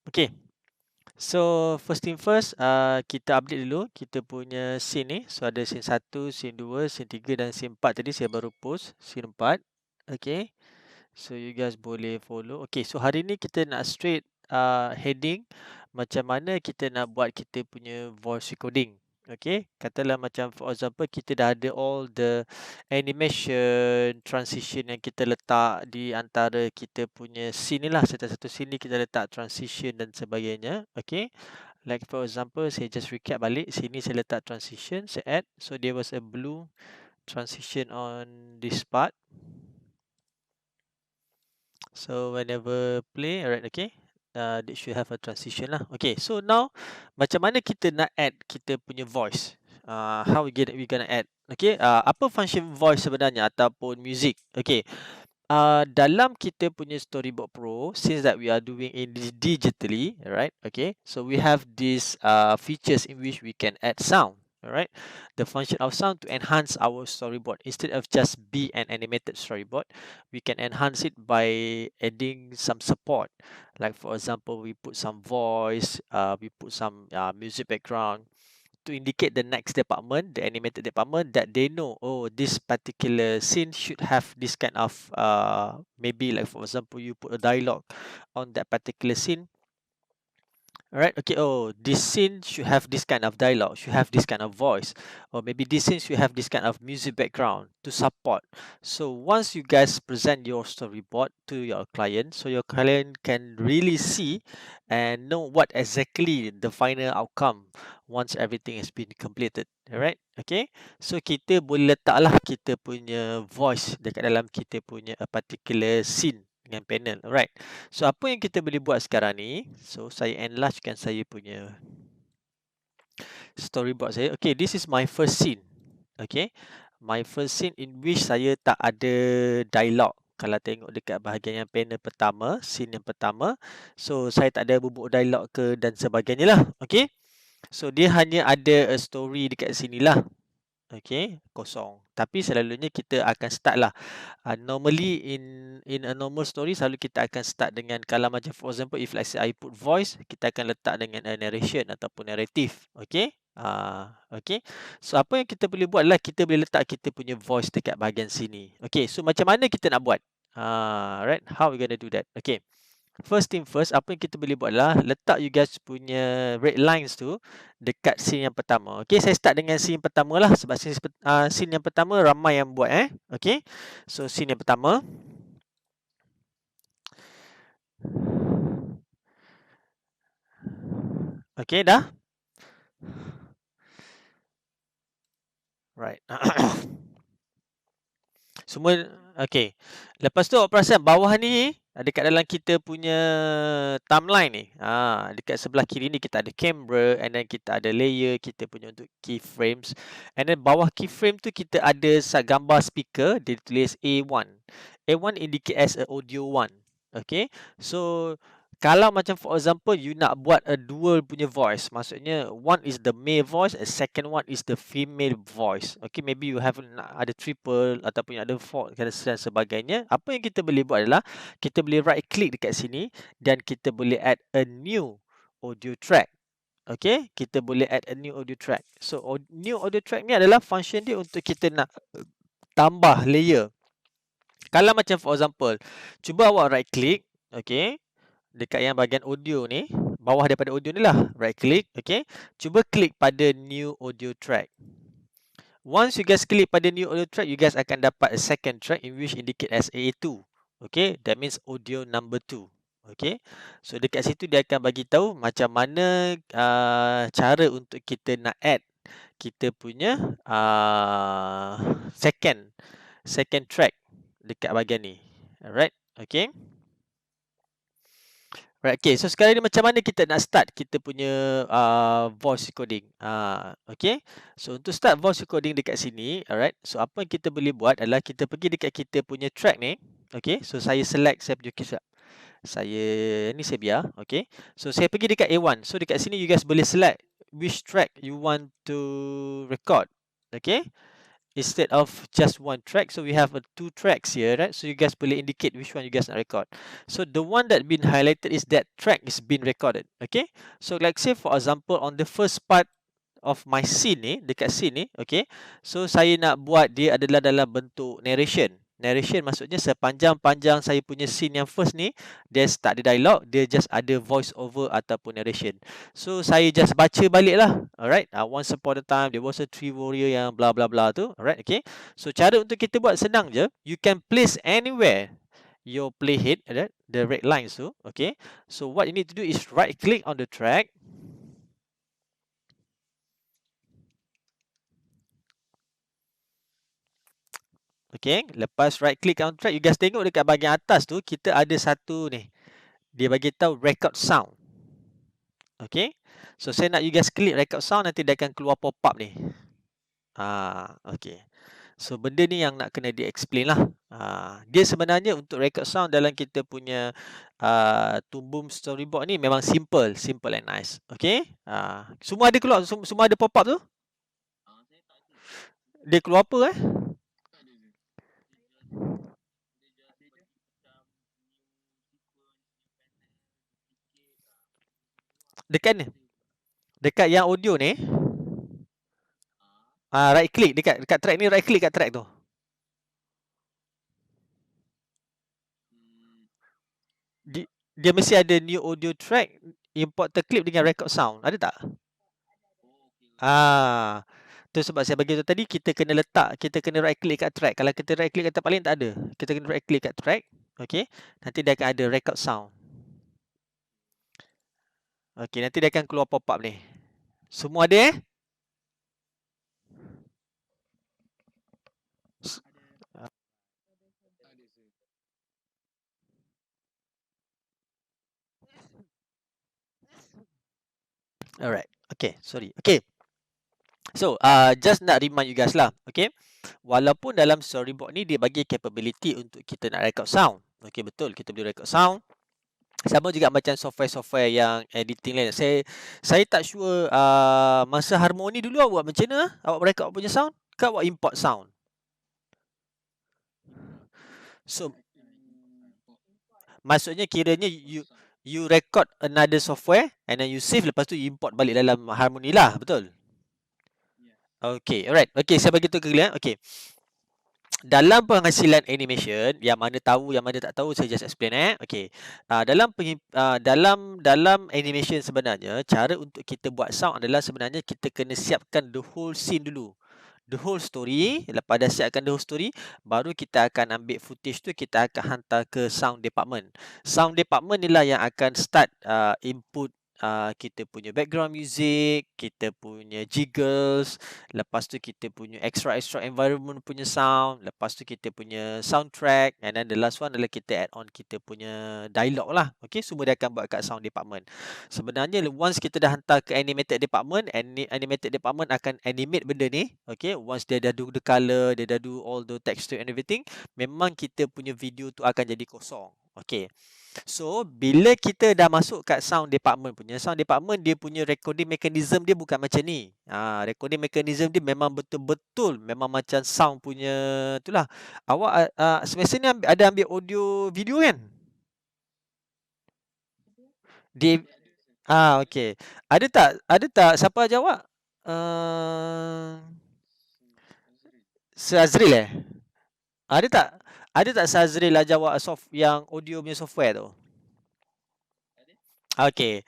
Okay. So first thing first, kita update dulu kita punya scene ni. So ada scene 1, scene 2, scene 3 dan scene 4 tadi saya baru post scene 4. Okay. So you guys boleh follow. Okay, so hari ni kita nak straight heading macam mana kita nak buat kita punya voice recording. Okay, katalah macam for example kita dah ada all the animation, transition yang kita letak di antara kita punya scene ni lah. Satu-satu scene ni kita letak transition dan sebagainya. Okay, like for example saya just recap balik. Sini saya letak transition, saya add. So there was a blue transition on this part. So whenever play, alright, okay. They should have a transition lah. Okay, so now macam mana kita nak add kita punya voice? How we gonna add? Okay, apa function voice sebenarnya ataupun music? Okay, dalam kita punya Storyboard Pro, since that we are doing it digitally, alright, okay. So we have these features in which we can add sound. Alright, the function of sound to enhance our storyboard instead of just be an animated storyboard, we can enhance it by adding some support. Like for example, we put some voice, we put some music background to indicate the next department, the animated department, that they know, oh, this particular scene should have this kind of maybe like for example, you put a dialogue on that particular scene. Alright, okay, oh, this scene should have this kind of dialogue, should have this kind of voice, or maybe this scene should have this kind of music background to support. So once you guys present your storyboard to your client, so your client can really see and know what exactly the final outcome once everything has been completed. Alright, okay, so kita boleh letaklah kita punya voice dekat dalam kita punya a particular scene dengan panel. Alright. So apa yang kita boleh buat sekarang ni? So saya enlargekan saya punya storyboard saya. Okay, this is my first scene. Okay, my first scene in which saya tak ada dialog. Kalau tengok dekat bahagian yang panel pertama, scene yang pertama, so saya tak ada bubuk dialog ke dan sebagainya lah. Okay, so dia hanya ada a story dekat sini lah. Okay, kosong. Tapi selalunya kita akan start lah. Normally in a normal story selalu kita akan start dengan, kalau macam for example if let's say I put voice, kita akan letak dengan a narration ataupun narrative. Okay. Okay. So apa yang kita boleh buat adalah kita boleh letak kita punya voice dekat bahagian sini. Okay. So macam mana kita nak buat? Right. How we gonna do that? Okay. First thing first, apa yang kita boleh buat adalah letak you guys punya red lines tu dekat scene yang pertama. Okay, saya start dengan scene pertama lah sebab scene yang pertama ramai yang buat. Okay, so scene yang pertama. Okay, dah? Right. Semua okay. Lepas tu awak perasan bawah ni dekat dalam kita punya timeline ni. Dekat sebelah kiri ni kita ada camera, and then kita ada layer kita punya untuk keyframes. And then bawah keyframe tu kita ada gambar speaker, dia tulis A1. A1 indicate as a audio 1. Okay. So kalau macam for example you nak buat a dual punya voice, maksudnya one is the male voice and second one is the female voice. Okay, maybe you have ada triple ataupun ada four dan sebagainya. Apa yang kita boleh buat adalah kita boleh right click dekat sini dan kita boleh add a new audio track. Okay, kita boleh add a new audio track. So new audio track ni adalah function dia untuk kita nak tambah layer. Kalau macam for example, cuba awak right click, okay, dekat yang bahagian audio ni, bawah daripada audio ni lah, right click, okay. Cuba klik pada new audio track. Once you guys klik pada new audio track, you guys akan dapat a second track in which indicate as A2. Okay, that means audio number 2. Okay, so dekat situ dia akan bagi tahu macam mana cara untuk kita nak add kita punya second track dekat bahagian ni. Alright, okay. Right, okay. So sekarang ni macam mana kita nak start kita punya voice recording. Okay. So untuk start voice recording dekat sini, alright. So apa yang kita boleh buat adalah kita pergi dekat kita punya track ni. Okay. So saya select saya punya kisah. Saya biar. Okay. So saya pergi dekat A1. So dekat sini you guys boleh select which track you want to record. Okay. instead of just one track. So we have two tracks here, right? So you guys boleh indicate which one you guys nak record. So the one that been highlighted is that track is being recorded. Okay. So like say for example on the first part of my scene ni, dekat scene ni, okay. So saya nak buat dia adalah dalam bentuk narration. Narration maksudnya sepanjang-panjang saya punya scene yang first ni, dia tak ada dialog, dia just ada voice over ataupun narration. So saya just baca balik lah. Alright. Once upon a time there was a tree warrior yang bla bla bla tu. Alright, okay. So cara untuk kita buat senang je. You can place anywhere your playhead, right? The red lines tu, okay. So what you need to do is right click on the track. Okay, lepas right click on track, you guys tengok dekat bahagian atas tu, kita ada satu ni. Dia bagi tahu record sound. Okay, so saya nak you guys klik record sound, nanti dia akan keluar pop-up ni. Okay. So benda ni yang nak kena di-explain lah. Dia sebenarnya untuk record sound dalam kita punya Toon storyboard ni memang simple and nice. Okay, semua ada keluar, semua ada pop-up tu? Dia keluar apa Dekat ni. Dekat yang audio ni. Right click dekat track ni, right click kat track tu. Dia mesti ada new audio track, import the clip dengan record sound. Ada tak? Tu sebab saya bagi tu tadi, kita kena letak, kita kena right click kat track. Kalau kita right click kat tempat lain tak ada. Kita kena right click kat track. Okay. Nanti dia akan ada record sound. Okay, nanti dia akan keluar pop-up ni. Semua ada Alright. Okay, sorry. Okay. So, just nak remind you guys lah. Okay. Walaupun dalam storyboard ni dia bagi capability untuk kita nak record sound. Okay, betul. Kita boleh record sound. Sama juga macam software-software yang editing lain. Saya tak sure masa Harmony dulu awak macam mana? Awak record punya sound? Ke awak import sound? So, maksudnya kiranya you record another software and then you save, lepas tu you import balik dalam Harmony lah, betul? Okay, alright. Okay, saya bagi tu ke kalian. Okay. Dalam penghasilan animation, yang mana tahu, yang mana tak tahu, saya just explain Okay. Dalam animation sebenarnya, cara untuk kita buat sound adalah sebenarnya kita kena siapkan the whole scene dulu. The whole story. Lepas dah siapkan the whole story, baru kita akan ambil footage tu, kita akan hantar ke sound department. Sound department ni lah yang akan start input kita punya background music, kita punya jiggles, lepas tu kita punya extra environment punya sound, lepas tu kita punya soundtrack, and then the last one adalah kita add on kita punya dialog lah. Okay, semua dia akan buat kat sound department. Sebenarnya once kita dah hantar ke animated department, animated department akan animate benda ni. Okay, once dia dah do the color, dia dah do all the texture and everything, memang kita punya video tu akan jadi kosong. Okay. So, bila kita dah masuk kat sound department punya, sound department dia punya recording mechanism dia bukan macam ni. Recording mechanism dia memang betul-betul memang macam sound punya itulah. Awak semestinya ada ambil audio video kan? Dia okey. Ada tak siapa aja awak? Azril Ada tak Azril ajar awak yang audio punya software tu? Okey.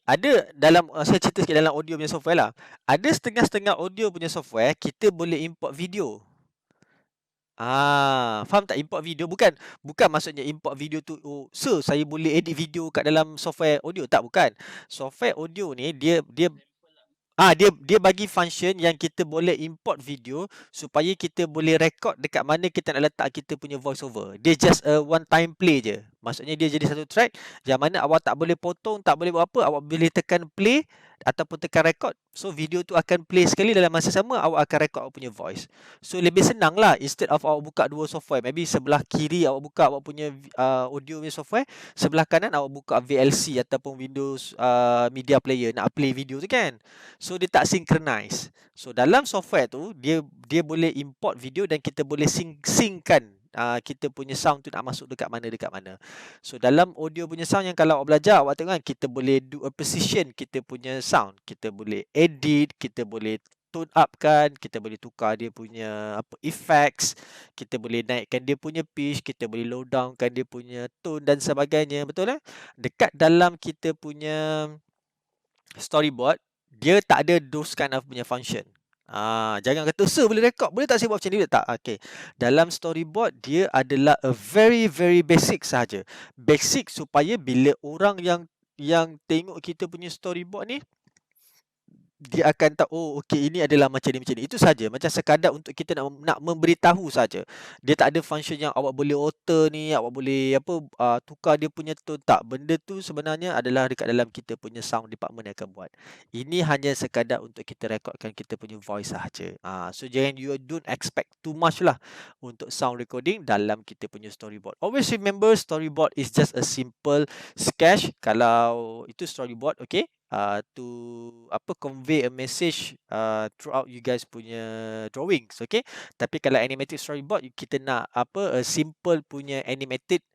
Ada dalam saya cerita sikit dalam audio punya software lah. Ada setengah-setengah audio punya software kita boleh import video. Faham tak import video? Bukan maksudnya import video tu, saya boleh edit video kat dalam software audio. Tak, bukan. Software audio ni dia bagi function yang kita boleh import video supaya kita boleh record dekat mana kita nak letak kita punya voice over. Dia just a one time play je. Maksudnya dia jadi satu track yang mana awak tak boleh potong, tak boleh buat apa, awak boleh tekan play, ataupun tekan record, so video tu akan play sekali, dalam masa sama awak akan record awak punya voice. So lebih senang lah, instead of awak buka dua software, maybe sebelah kiri awak buka awak punya audio punya software, sebelah kanan awak buka VLC ataupun Windows Media Player nak play video tu kan. So dia tak synchronize. So dalam software tu dia boleh import video dan kita boleh synckan kita punya sound tu nak masuk dekat mana. So dalam audio punya sound yang kalau awak belajar, awak tengok kan, kita boleh do a precision kita punya sound. Kita boleh edit, kita boleh tone up kan, kita boleh tukar dia punya effects, kita boleh naikkan dia punya pitch, kita boleh low down kan dia punya tone dan sebagainya, betul eh? Dekat dalam kita punya storyboard, dia tak ada those kind of punya function. Jangan kata, "Sir, boleh record, boleh tak saya buat macam ni?" Tak. Okay. Dalam storyboard, dia adalah a very basic sahaja. Basic supaya bila orang yang tengok kita punya storyboard ni, dia akan tahu, oh okey, ini adalah macam ni. Itu saja, macam sekadar untuk kita nak memberitahu saja. Dia tak ada function yang awak boleh alter ni, awak boleh tukar dia punya tone, tak. Benda tu sebenarnya adalah dekat dalam kita punya sound department yang akan buat. Ini hanya sekadar untuk kita rekodkan kita punya voice sahaja. So jangan, you don't expect too much lah untuk sound recording dalam kita punya storyboard. Always remember, storyboard is just a simple sketch. Kalau itu storyboard, okay, to convey a message throughout you guys punya drawings, okay. Tapi kalau animated storyboard, kita nak a simple punya animated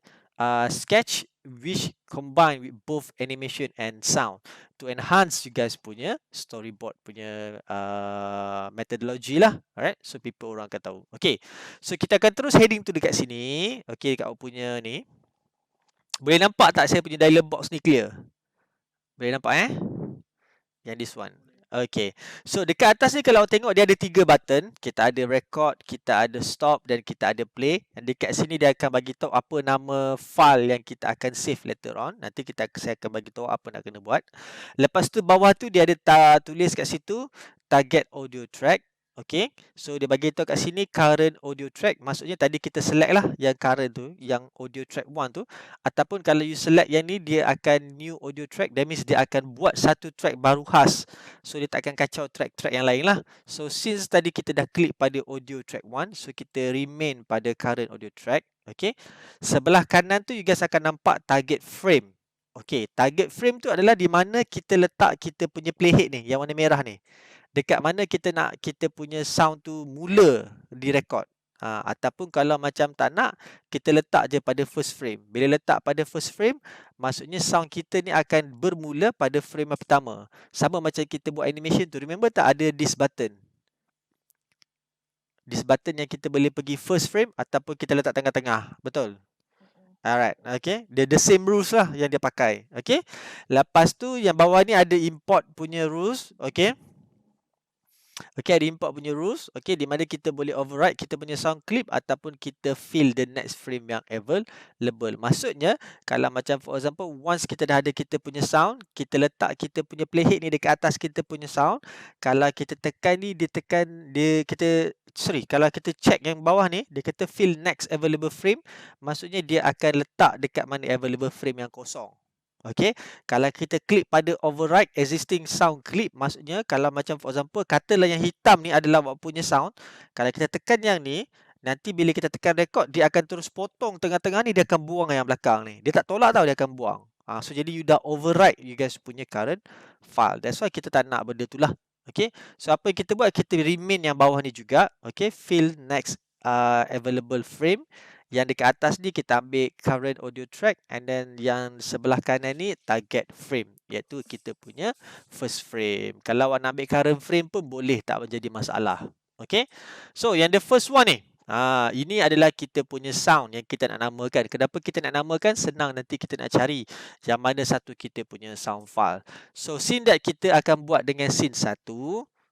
sketch which combine with both animation and sound to enhance you guys punya storyboard punya methodology lah. Alright, so people orang akan tahu. Okay, so kita akan terus heading tu dekat sini. Okay, dekat awak punya ni, boleh nampak tak saya punya dialog box ni clear? Boleh nampak Yang this one. Okay. So dekat atas ni kalau tengok, dia ada 3 button. Kita ada record, kita ada stop dan kita ada play. Dan dekat sini dia akan bagi tahu apa nama file yang kita akan save later on. Nanti saya akan bagi tahu apa nak kena buat. Lepas tu bawah tu dia ada tulis kat situ target audio track. Okay, so dia bagi tahu kat sini current audio track. Maksudnya tadi kita select lah yang current tu, yang audio track 1 tu. Ataupun kalau you select yang ni, dia akan new audio track. That means dia akan buat satu track baru khas. So dia tak akan kacau track-track yang lain lah. So since tadi kita dah klik pada audio track 1, so kita remain pada current audio track. Okay, sebelah kanan tu you guys akan nampak target frame. Okay, target frame tu adalah di mana kita letak kita punya playhead ni, yang warna merah ni. Dekat mana kita nak kita punya sound tu mula direkod. Ataupun kalau macam tak nak, kita letak je pada first frame. Bila letak pada first frame, maksudnya sound kita ni akan bermula pada frame yang pertama. Sama macam kita buat animation tu. Remember tak ada this button? This button yang kita boleh pergi first frame ataupun kita letak tengah-tengah. Betul? Alright, okay. The same rules lah yang dia pakai. Okay. Lepas tu yang bawah ni ada import punya rules. Okay. Okay, ada import punya rules. Okay, di mana kita boleh override kita punya sound clip ataupun kita fill the next frame yang available. Maksudnya, kalau macam for example, once kita dah ada kita punya sound, kita letak kita punya playhead ni dekat atas kita punya sound. Kalau kita tekan ni, kalau kita check yang bawah ni, dia kata fill next available frame. Maksudnya dia akan letak dekat mana available frame yang kosong. Okay, kalau kita klik pada override existing sound clip, maksudnya kalau macam for example, katalah yang hitam ni adalah awak punya sound. Kalau kita tekan yang ni, nanti bila kita tekan record, dia akan terus potong tengah-tengah ni, dia akan buang yang belakang ni. Dia tak tolak tau, dia akan buang. So jadi you dah override you guys punya current file. That's why kita tak nak benda tu lah. Okay, so apa yang kita buat, kita remain yang bawah ni juga. Okay, fill next available frame. Yang dekat atas ni kita ambil current audio track, and then yang sebelah kanan ni target frame, iaitu kita punya first frame. Kalau awak nak ambil current frame pun boleh, tak menjadi masalah. Okay, so yang the first one ni, ini adalah kita punya sound yang kita nak namakan. Kenapa kita nak namakan? Senang, nanti kita nak cari yang mana satu kita punya sound file. So scene that kita akan buat dengan scene 1.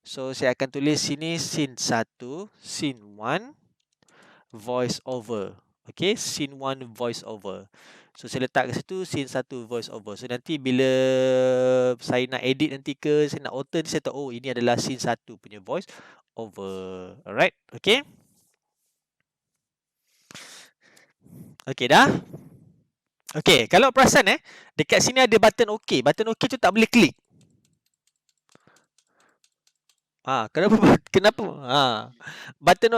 So saya akan tulis sini scene 1, scene 1 voice over. Okay, scene 1 voice over. So saya letak kat situ scene 1 voice over. So nanti bila saya nak edit nanti ke, saya nak alter ni, saya tahu, oh ini adalah scene 1 punya voice over. Alright, okay. Okay dah. Okay, kalau perasan dekat sini ada button OK. Button OK tu tak boleh klik. Kenapa kenapa? Button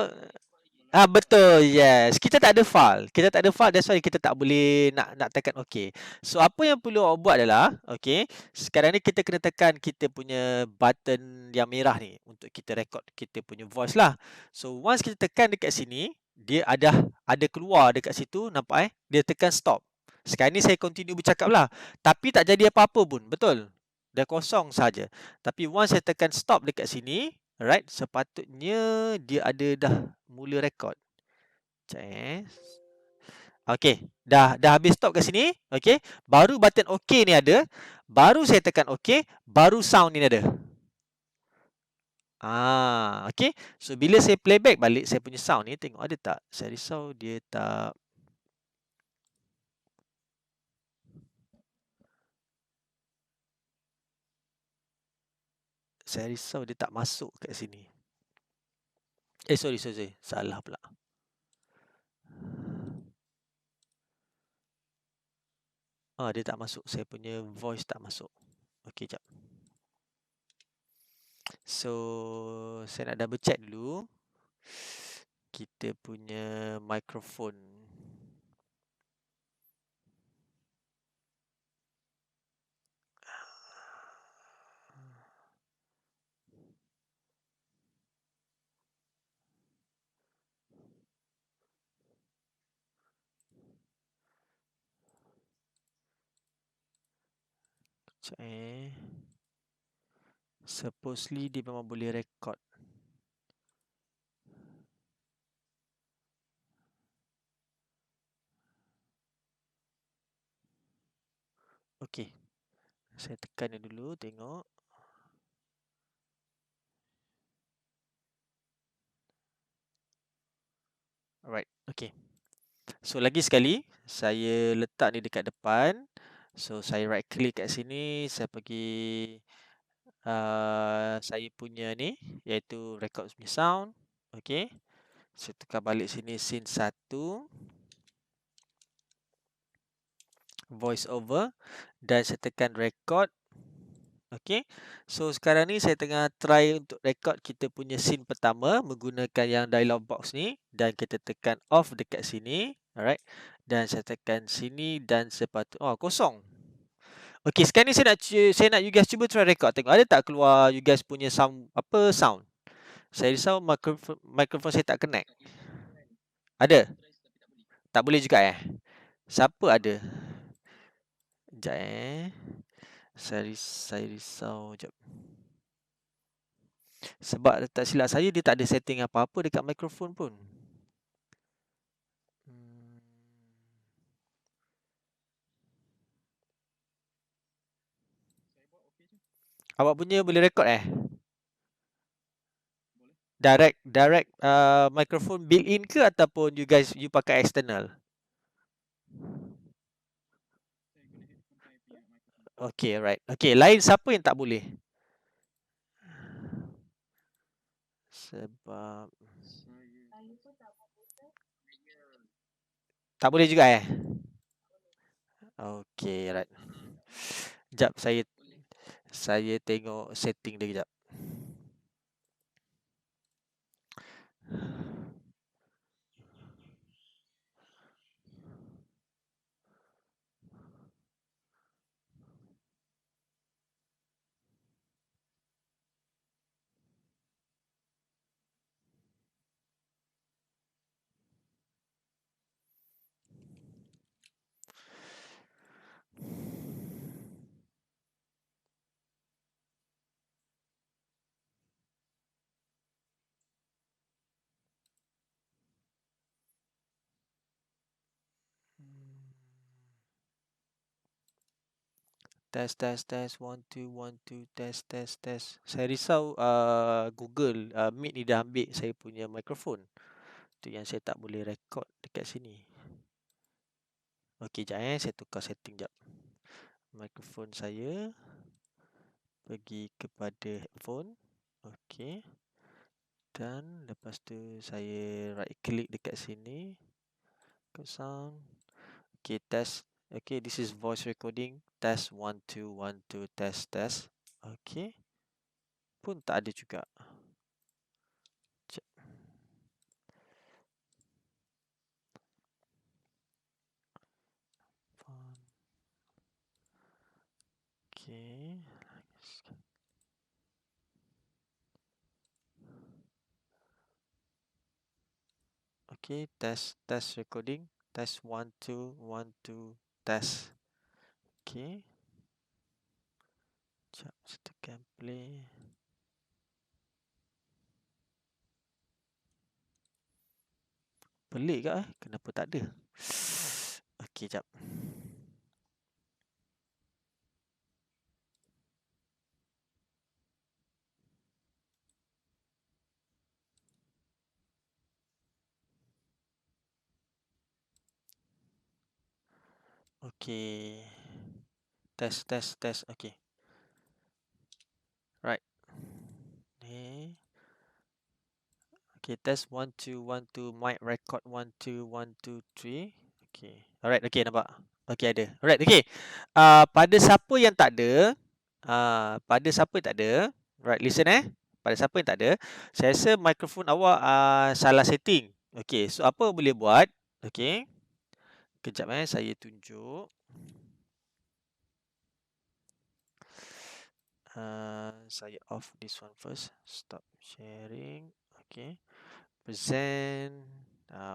betul, yes. Kita tak ada file. Kita tak ada file, that's why kita tak boleh nak tekan OK. So apa yang perlu awak buat adalah, okay, sekarang ni kita kena tekan kita punya button yang merah ni untuk kita record kita punya voice lah. So once kita tekan dekat sini, dia ada keluar dekat situ, nampak Dia tekan stop. Sekarang ni saya continue bercakap lah. Tapi tak jadi apa-apa pun, betul? Dah kosong saja. Tapi once saya tekan stop dekat sini, alright, sepatutnya dia ada dah mula record. Sekejap Okey, dah habis stop kat sini, okey. Baru button OK ni ada, baru saya tekan OK, baru sound ni ada. Okey. So bila saya playback balik saya punya sound ni, tengok ada tak? Saya risau dia tak. Saya risau dia tak masuk kat sini. Sorry. Salah pula. Dia tak masuk. Saya punya voice tak masuk. Okey, jap. So, saya nak double check dulu. Kita punya microphone. Sekejap Supposedly dia memang boleh record. Okey. Saya tekan dia dulu, tengok. Alright, okey. So lagi sekali, saya letak ni dekat depan. So saya right click kat sini, saya pergi saya punya ni, iaitu record punya sound. Okey. Saya tekan balik sini scene 1. Voice over. Dan saya tekan record. Okey. So sekarang ni saya tengah try untuk record kita punya scene pertama menggunakan yang dialog box ni, dan kita tekan off dekat sini. Alright. Dan saya tekan sini dan kosong. Okey, sekarang ni saya nak you guys cuba try record, tengok ada tak keluar you guys punya sound. Saya risau microphone saya tak connect. Ada? Tak boleh juga Siapa ada? Sekejap Saya risau jap. Sebab tak silap saya dia tak ada setting apa-apa dekat mikrofon pun. Awak punya boleh record Direct microphone built in ke ataupun you pakai external? Okay, right. Okay, lain siapa yang tak boleh? Sebab tak boleh juga Okay, right. Sekejap, saya tengok setting dia kejap. Test 1 2 1 2 test. Saya risau Google Meet ni dah ambil saya punya mikrofon. Tu yang saya tak boleh record dekat sini. Okey, jap saya tukar setting jap. Mikrofon saya pergi kepada headphone. Okey. Dan lepas tu saya right click dekat sini. Ke sound. Okey, test. Okay, this is voice recording. Test 1 2 1 2 test. Okay. Pun tak ada juga. Okay. Okay, test recording. Test 1 2 1 2 test. Okay. Sekejap, saya tekan play. Pelik ke kenapa tak ada? Okey, jap. Okey. Test. Okey. Right. Ni. Okay, test 1 2 1 2 mic record 1 2 1 2 3. Okay. Alright, okay nampak. Okay ada. Alright, okay. Pada siapa yang tak ada, pada siapa yang tak ada, right listen Pada siapa yang tak ada, saya rasa mikrofon awak salah setting. Okay, so apa boleh buat? Okay. Kejap saya tunjuk. Saya off this one first. Stop sharing. Okay. Present.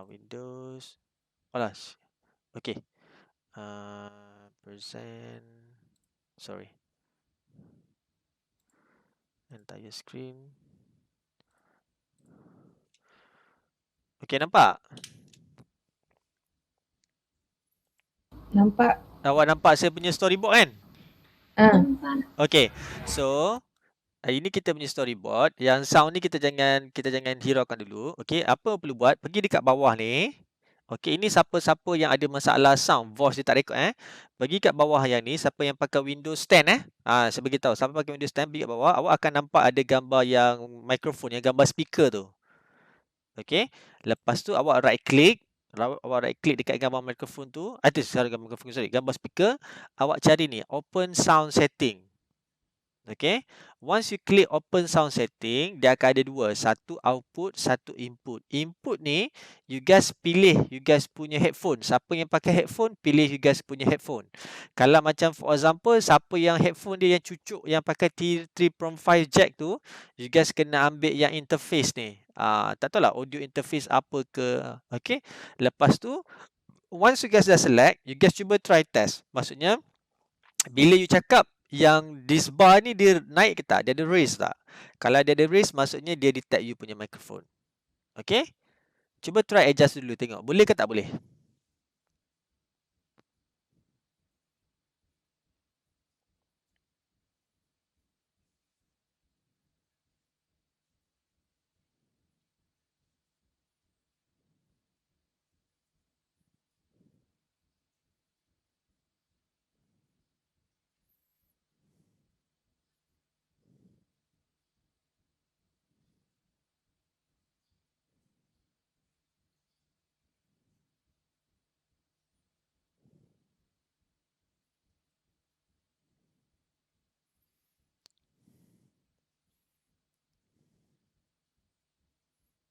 Windows. Alas. Okay. Present. Sorry. Entire screen. Okay, nampak? Nampak. Awak nampak saya punya storyboard kan? Okay. So, ini kita punya storyboard. Yang sound ni kita jangan hiraukan dulu. Okay, apa perlu buat? Pergi dekat bawah ni. Okay, ini siapa-siapa yang ada masalah sound, voice dia tak record pergi kat bawah yang ni, siapa yang pakai Windows 10 saya bagi tahu, siapa pakai Windows 10 pergi kat bawah, awak akan nampak ada gambar yang mikrofon, yang gambar speaker tu. Okay, lepas tu awak right click dekat gambar mikrofon tu, gambar speaker, awak cari ni, open sound setting. Okay, once you click open sound setting, dia akan ada dua, satu output, satu input. Input ni, you guys pilih you guys punya headphone. Siapa yang pakai headphone, pilih you guys punya headphone. Kalau macam for example, siapa yang headphone dia yang cucuk, yang pakai 3.5 jack tu, you guys kena ambil yang interface ni. Tak tahulah audio interface apa ke. Okay, lepas tu, once you guys dah select, you guys cuba try test. Maksudnya, bila you cakap yang this bar ni dia naik ke tak? Dia ada raise tak? Kalau dia ada raise, maksudnya dia detect you punya microphone. Okay? Cuba try adjust dulu tengok. Boleh ke tak boleh?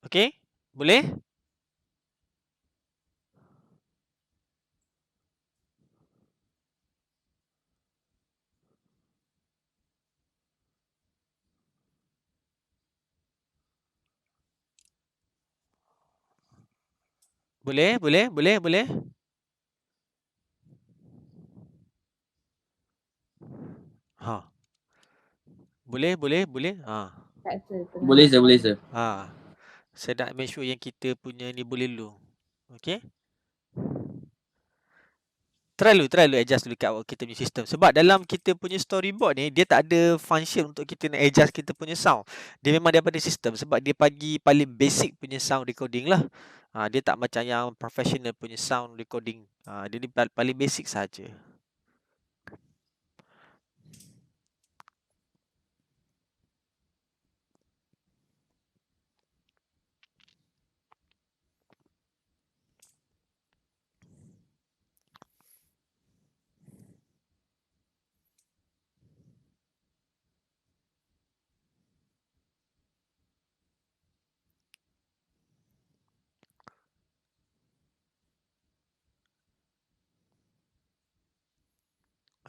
Okay? Boleh? Boleh? Boleh? Boleh? Boleh? Ha. Boleh? Boleh? Boleh? Boleh sir. Saya nak make sure yang kita punya ni boleh dulu. Okay? Try dulu adjust dulu kat kita punya sistem. Sebab dalam kita punya storyboard ni, dia tak ada function untuk kita nak adjust kita punya sound. Dia memang daripada sistem. Sebab dia bagi paling basic punya sound recording lah. Dia tak macam yang professional punya sound recording. Dia ni paling basic saja.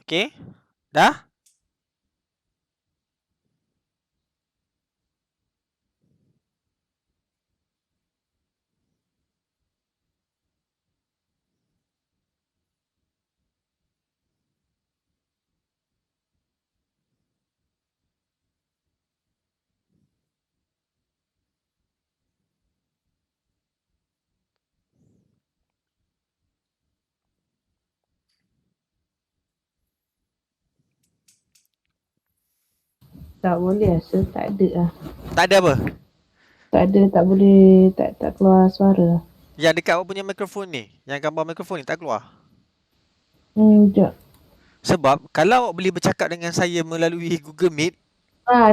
Okay? Dah? Tak boleh rasa, tak ada lah. Tak ada apa? Tak ada, tak boleh, tak keluar suara. Yang dekat awak punya mikrofon ni, yang gambar mikrofon ni tak keluar. Sekejap. Sebab kalau awak boleh bercakap dengan saya melalui Google Meet,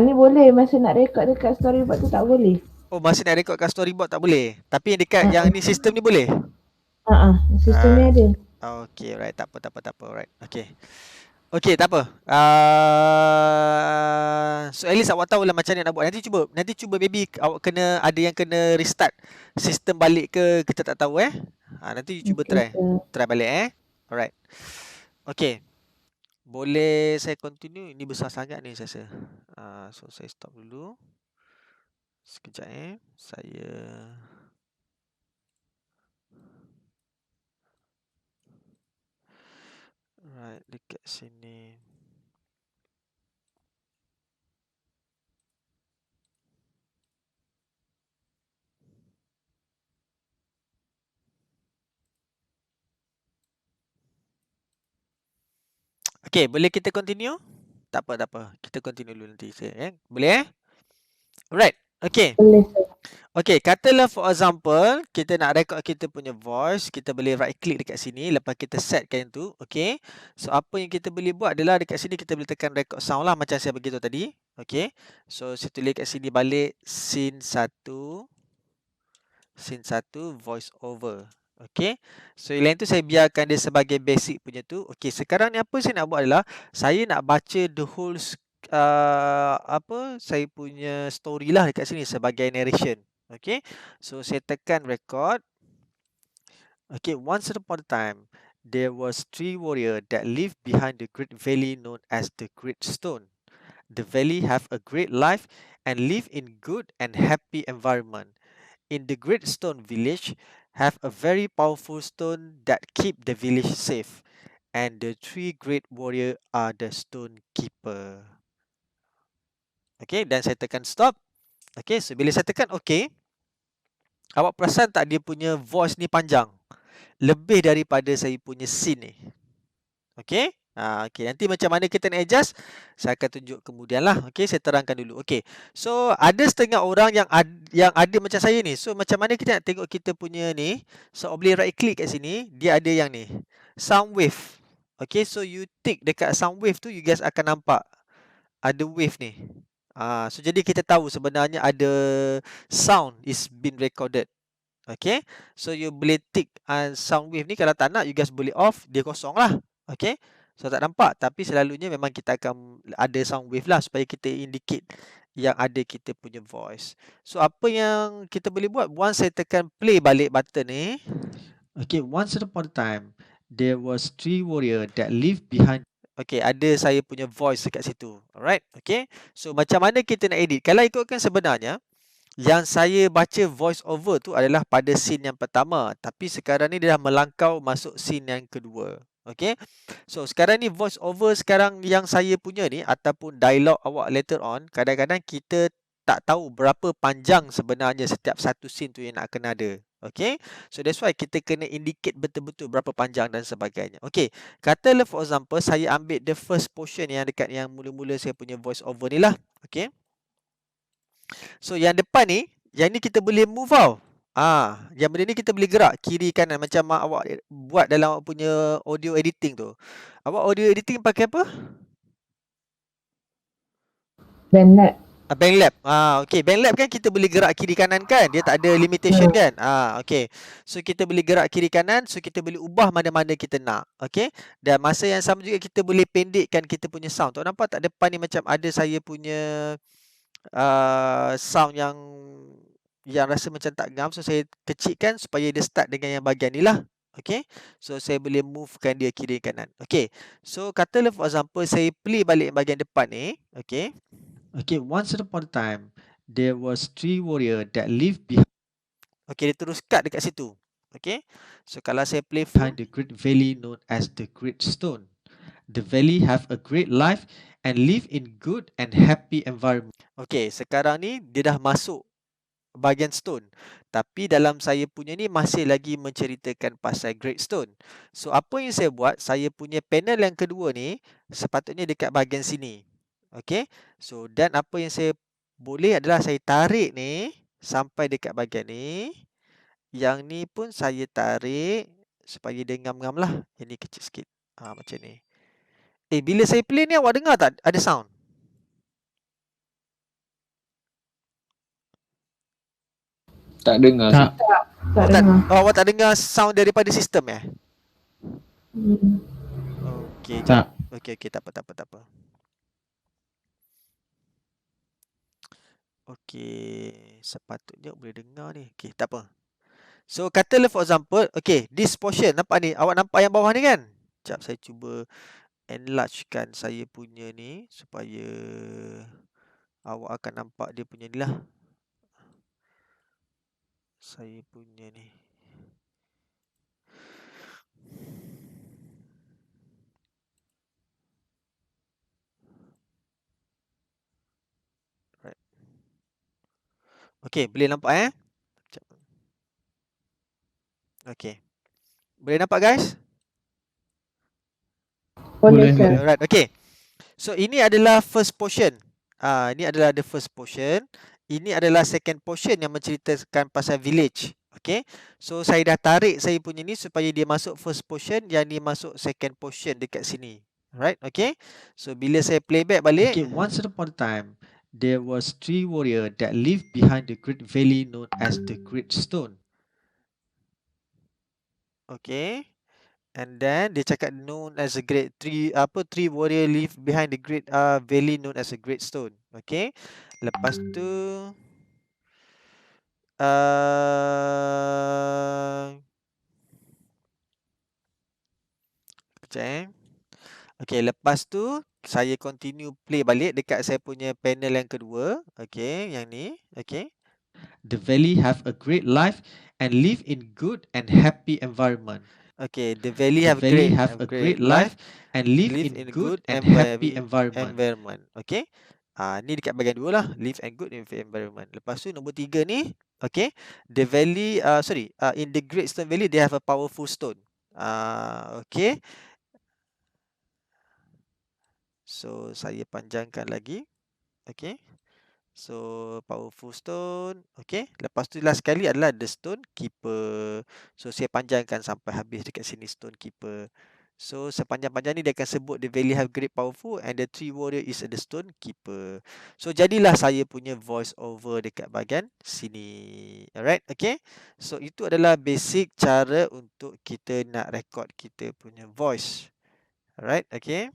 Ni boleh, masa nak rekod dekat storyboard tu tak boleh. oh masih nak rekod kat storyboard tak boleh. Tapi yang dekat yang ni sistem ni boleh. Sistem ni ada. Okay, right. Tak apa. Right. Okay, tak apa. So at least awak tahu lah macam mana nak buat. Nanti cuba maybe awak kena ada yang kena restart sistem balik ke, kita tak tahu nanti you cuba Okay, try balik Alright. Okay. Boleh saya continue? Ini besar sangat ni saya rasa. So saya stop dulu. Sekejap saya right dekat sini. Okay, boleh kita continue? Tak apa. Kita continue dulu nanti saya Boleh Alright. Okay. boleh. Okay, katalah for example, kita nak record kita punya voice, kita boleh right click dekat sini, lepas kita setkan tu, okay. So, apa yang kita boleh buat adalah dekat sini kita boleh tekan record sound lah, macam saya beritahu tadi, okay. So, saya tulis kat sini balik, scene 1, voice over, okay. So, yang tu saya biarkan dia sebagai basic punya tu, okay. Sekarang ni apa saya nak buat adalah, saya nak baca the whole saya punya story lah dekat sini sebagai narration. Okay, so saya tekan record. Okay, once upon a time, there was 3 warriors that lived behind the great valley known as the Great Stone. The valley have a great life and live in good and happy environment. In the Great Stone village, have a very powerful stone that keep the village safe. And the 3 great warrior are the stone keeper. Okay, dan saya tekan stop. Okay, so bila saya tekan okay, awak perasan tak dia punya voice ni panjang? Lebih daripada saya punya scene ni. Okay? Okay, nanti macam mana kita nak adjust, saya akan tunjuk kemudian lah. Okay, saya terangkan dulu. Okay, so ada setengah orang yang ada macam saya ni. So, macam mana kita nak tengok kita punya ni. So, boleh right click kat sini. Dia ada yang ni. Sound wave. Okay, so you tick dekat sound wave tu, you guys akan nampak ada wave ni. So, jadi kita tahu sebenarnya ada sound is been recorded. Okay, so you boleh tick sound wave ni. Kalau tak nak, you guys boleh off, dia kosong lah. Okay, so tak nampak, tapi selalunya memang kita akan ada sound wave lah supaya kita indicate yang ada kita punya voice. So apa yang kita boleh buat, once saya tekan play balik button ni. Okay, once upon a time, there was 3 warrior that lived behind. Okay, ada saya punya voice dekat situ. Alright, okay. So macam mana kita nak edit? Kalau ikutkan sebenarnya, yang saya baca voice over tu adalah pada scene yang pertama. Tapi sekarang ni dia dah melangkau masuk scene yang kedua. Okay. So sekarang ni voice over sekarang yang saya punya ni ataupun dialog awak later on, kadang-kadang kita tak tahu berapa panjang sebenarnya setiap satu scene tu yang nak kena ada. Okay. So that's why kita kena indicate betul-betul berapa panjang dan sebagainya. Okay. Katalah for example, saya ambil the first portion yang dekat yang mula-mula saya punya voice over ni lah. Okay. So yang depan ni, yang ni kita boleh move out. Yang benda ni kita boleh gerak kiri kanan macam awak buat dalam awak punya audio editing tu. Awak audio editing pakai apa? BandLab. BandLab. Okay. BandLab kan kita boleh gerak kiri kanan kan? Dia tak ada limitation kan? Okay. So kita boleh gerak kiri kanan. So kita boleh ubah mana-mana kita nak. Okay. Dan masa yang sama juga kita boleh pendekkan kita punya sound. Tahu nampak tak depan ni macam ada saya punya sound yang rasa macam tak ngam. So saya kecilkan supaya dia start dengan yang bahagian ni lah. Okay. So saya boleh movekan dia kiri kanan. Okay. So katalah for example saya play balik bahagian depan ni. Okay. Okay, once upon a time, there was 3 warrior that lived behind. Okay, dia terus cut dekat situ. Okay. So kalau saya play behind the great valley known as the Great Stone. The valley have a great life and live in good and happy environment. Okay, sekarang ni dia dah masuk bahagian stone. Tapi dalam saya punya ni masih lagi menceritakan pasal Great Stone. So apa yang saya buat, saya punya panel yang kedua ni sepatutnya dekat bahagian sini. Okay. So dan apa yang saya boleh adalah saya tarik ni sampai dekat bahagian ni. Yang ni pun saya tarik supaya dia ngam-ngam lah. Yang ni kecil sikit. Macam ni. Bila saya play ni awak dengar tak ada sound? Tak dengar sih. Tak dengar. Awak tak dengar sound daripada sistem Hmm. Okey, jap. Okey, tak apa. Okey, sepatutnya boleh dengar ni. Okey, tak apa. So, katalah for example, okay, this portion, nampak ni? Awak nampak yang bawah ni kan? Sekejap, saya cuba enlargekan saya punya ni supaya awak akan nampak dia punya ni lah. Saya punya ni. Right. Okay, boleh nampak Sekejap. Okay. Boleh nampak guys? Boleh, sir. Alright, okay. So, ini adalah first portion. Ini adalah the first portion. Ini adalah second portion yang menceritakan pasal village. Okay. So, saya dah tarik saya punya ni supaya dia masuk first portion, yang ni masuk second portion dekat sini. Alright, okay. So, bila saya playback balik. Okay, once upon a time, there was 3 warrior that lived behind the great valley known as the Great Stone. Okay. And then dia cakap known as a great three warrior live behind the great valley known as a great stone. Okay. Lepas tu kejap Okay, lepas tu saya continue play balik dekat saya punya panel yang kedua. Okay, yang ni. Okay. The valley have a great life and live in good and happy environment. Okay, the valley have a great life and live in good and happy environment. Okay. Ni dekat bahagian dua lah. Live and good environment. Lepas tu nombor 3 ni. Okay. The valley, in the Great Stone Valley, they have a powerful stone. Okay. So, saya panjangkan lagi. Okay. So, powerful stone. Okay. Lepas tu last sekali adalah the stone keeper. So, saya panjangkan sampai habis dekat sini stone keeper. So, sepanjang-panjang ni dia akan sebut the valley have great powerful and the 3 warrior is the stone keeper. So, jadilah saya punya voice over dekat bahagian sini. Alright. Okay. So, itu adalah basic cara untuk kita nak record kita punya voice. Alright. Okay.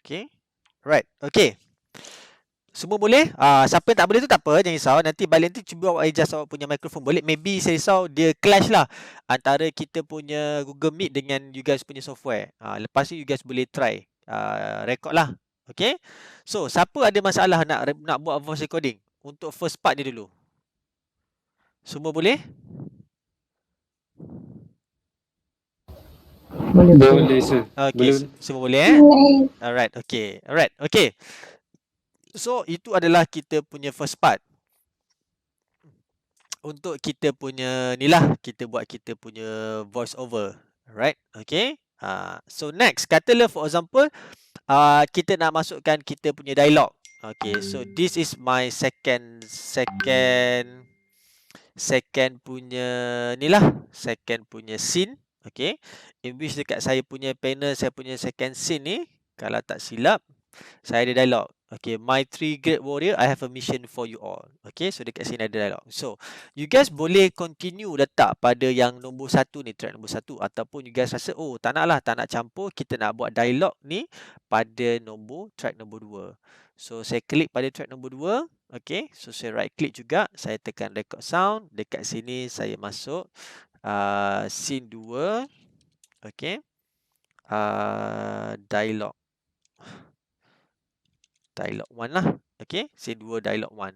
Okay. Right. Okay. Semua boleh? Siapa yang tak boleh tu tak apa, jangan risau. Nanti balik nanti cuba awak adjust awak punya mikrofon balik. Maybe saya risau dia clash lah antara kita punya Google Meet dengan you guys punya software. Lepas ni you guys boleh try record lah. Okay. So, siapa ada masalah nak buat voice recording untuk first part ni dulu? Semua boleh? Boleh sir. Okay, Boleh. semua boleh Alright, okay. Alright, okay. So, itu adalah kita punya first part. Untuk kita punya ni lah, kita buat kita punya voice over. Alright, okay. So next, katalah for example, kita nak masukkan kita punya dialog. Okay, so this is my second punya ni lah, second punya scene. Okay, in which dekat saya punya panel, saya punya second scene ni, kalau tak silap, saya ada dialog. Okay, my 3 great warrior, I have a mission for you all. Okay, so dekat sini ada dialog. So, you guys boleh continue letak pada yang nombor 1 ni, track nombor 1. Ataupun you guys rasa, oh tak nak campur, kita nak buat dialog ni pada track nombor 2. So, saya klik pada track nombor 2. Okay, so saya right click juga. Saya tekan record sound. Dekat sini saya masuk scene 2. Okay, dialog 1 lah. Okay, scene 2 dialog 1.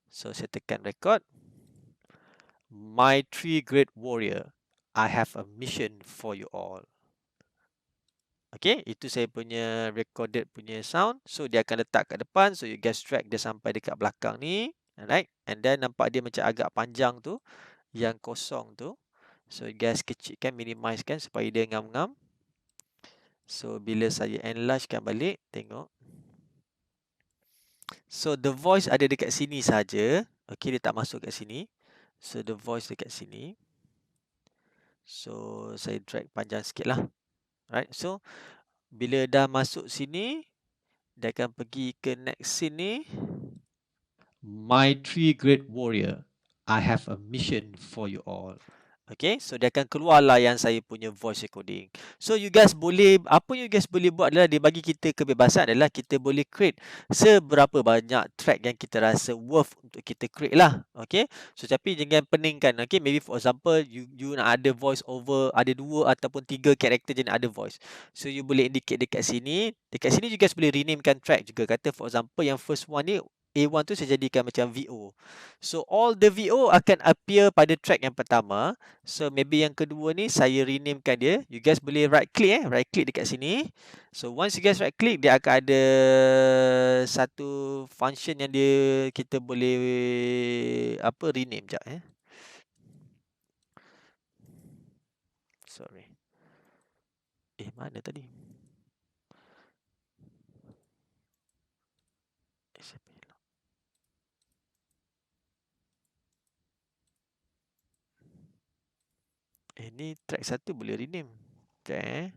So, saya tekan record. My 3 great warrior, I have a mission for you all. Okay, itu saya punya recorded punya sound. So dia akan letak kat depan. So you guys drag dia sampai dekat belakang ni. Alright, and then nampak dia macam agak panjang tu, yang kosong tu. So you guys kecilkan, minimizekan supaya dia ngam-ngam. So bila saya enlargekan balik, tengok. So the voice ada dekat sini saja. Okay, dia tak masuk kat sini. So the voice dekat sini. So saya drag panjang sikit lah. Alright, so bila dah masuk sini, dia akan pergi ke next scene ni. My three great warrior, I have a mission for you all. Okay, so dia akan keluarlah yang saya punya voice recording. So you guys boleh, apa you guys boleh buat adalah dia bagi kita kebebasan adalah kita boleh create seberapa banyak track yang kita rasa worth untuk kita create lah. Okay, so tapi jangan peningkan. Okay, maybe for example you nak ada voice over, ada 2 ataupun 3 karakter je nak ada voice. So you boleh indicate dekat sini. Dekat sini you guys boleh renamekan track juga. Kata for example yang first one ni, A1 tu saya jadikan macam VO. So all the VO akan appear pada track yang pertama. So maybe yang kedua ni saya renamekan dia. You guys boleh right click dekat sini. So once you guys right click, dia akan ada satu function yang dia kita boleh apa rename jap Sorry. Mana tadi? Ni track 1 boleh rename. Sekejap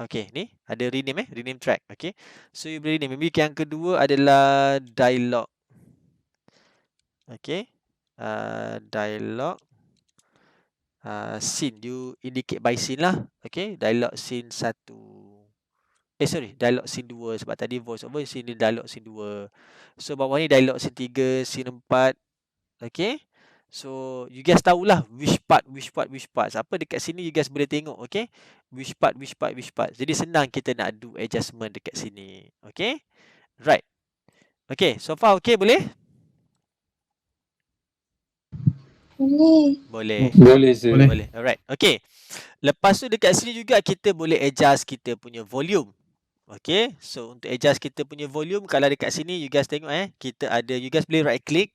Okay, ni ada rename rename track. Okay, so you boleh rename. Maybe yang kedua adalah dialog. Okay, dialog scene. You indicate by scene lah. Okay, dialog scene 1. Sorry, dialog scene 2. Sebab tadi voice over, scene ni dialog scene 2. So bawah ni dialog scene 3, scene 4. Okay, so you guys tahulah which part. Apa dekat sini you guys boleh tengok. Okay, which part. Jadi senang kita nak do adjustment dekat sini. Okay, right. Okay, so far okay boleh? Boleh. Boleh. Alright. Okay, lepas tu dekat sini juga kita boleh adjust kita punya volume. Okay, so untuk adjust kita punya volume, kalau dekat sini you guys tengok kita ada, you guys boleh right click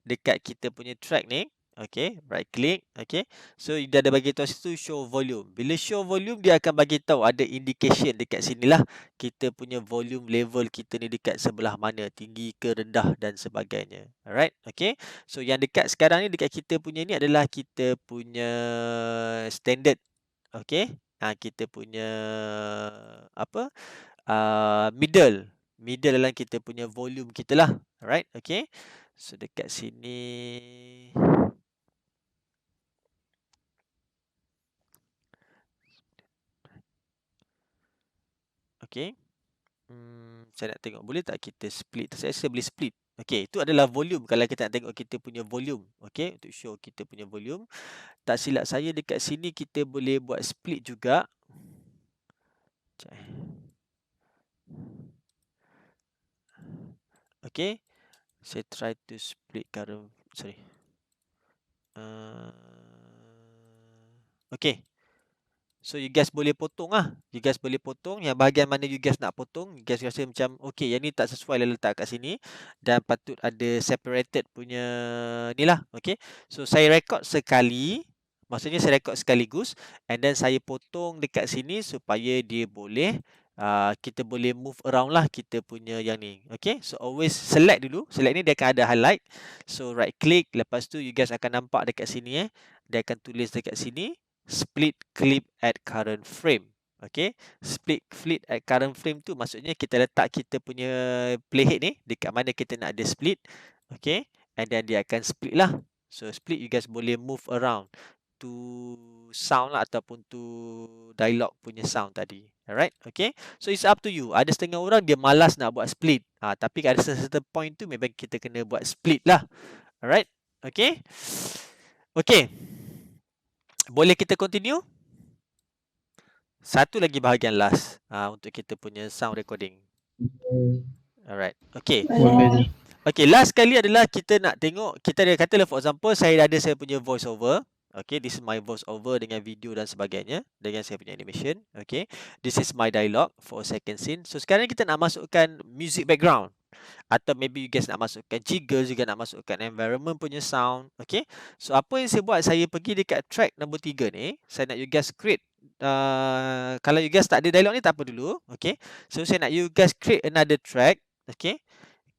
dekat kita punya track ni. Okay, right click. Okay, so dia ada bagi tahu situ show volume. Bila show volume, dia akan bagi tahu ada indication dekat sinilah kita punya volume level kita ni dekat sebelah mana, tinggi ke rendah dan sebagainya. Alright, okay, so yang dekat sekarang ni dekat kita punya ni adalah kita punya standard. Okay, kita punya apa, middle dalam kita punya volume kita lah. Alright, okay, so dekat sini okay, saya nak tengok boleh tak kita split. Saya boleh split. Okay, itu adalah volume kalau kita nak tengok kita punya volume. Okay, untuk show kita punya volume. Tak silap saya dekat sini kita boleh buat split juga. Okay, saya try to split current. Sorry. Okay, so you guys boleh potong lah. You guys boleh potong yang bahagian mana you guys nak potong. You guys rasa macam okay, yang ni tak sesuai lah letak kat sini dan patut ada separated punya ni lah. Okay, so saya record sekali. Maksudnya saya record sekaligus and then saya potong dekat sini supaya dia boleh kita boleh move around lah kita punya yang ni. Okay, so always select dulu. Select ni dia akan ada highlight. So right click. Lepas tu you guys akan nampak dekat sini dia akan tulis dekat sini split clip at current frame. Okay, split clip at current frame tu maksudnya kita letak kita punya playhead ni dekat mana kita nak ada split. Okay, and then dia akan split lah. So split you guys boleh move around to sound lah ataupun to dialog punya sound tadi. Alright, okay, so it's up to you. Ada setengah orang dia malas nak buat split, tapi ada certain point tu memang kita kena buat split lah. Alright, okay, okay, boleh kita continue. Satu lagi bahagian last untuk kita punya sound recording. Alright, okay. Okay, last kali adalah kita nak tengok, kita ada katalah for example saya ada saya punya voice over. Okay, this is my voice over dengan video dan sebagainya dengan saya punya animation. Okay, this is my dialogue for second scene. So sekarang kita nak masukkan music background. Atau maybe you guys nak masukkan jiggle juga, nak masukkan environment punya sound. Okay, so apa yang saya buat, saya pergi dekat track nombor 3 ni. Saya nak you guys create, kalau you guys tak ada dialog ni tak apa dulu. Okay, so saya nak you guys create another track. Okay,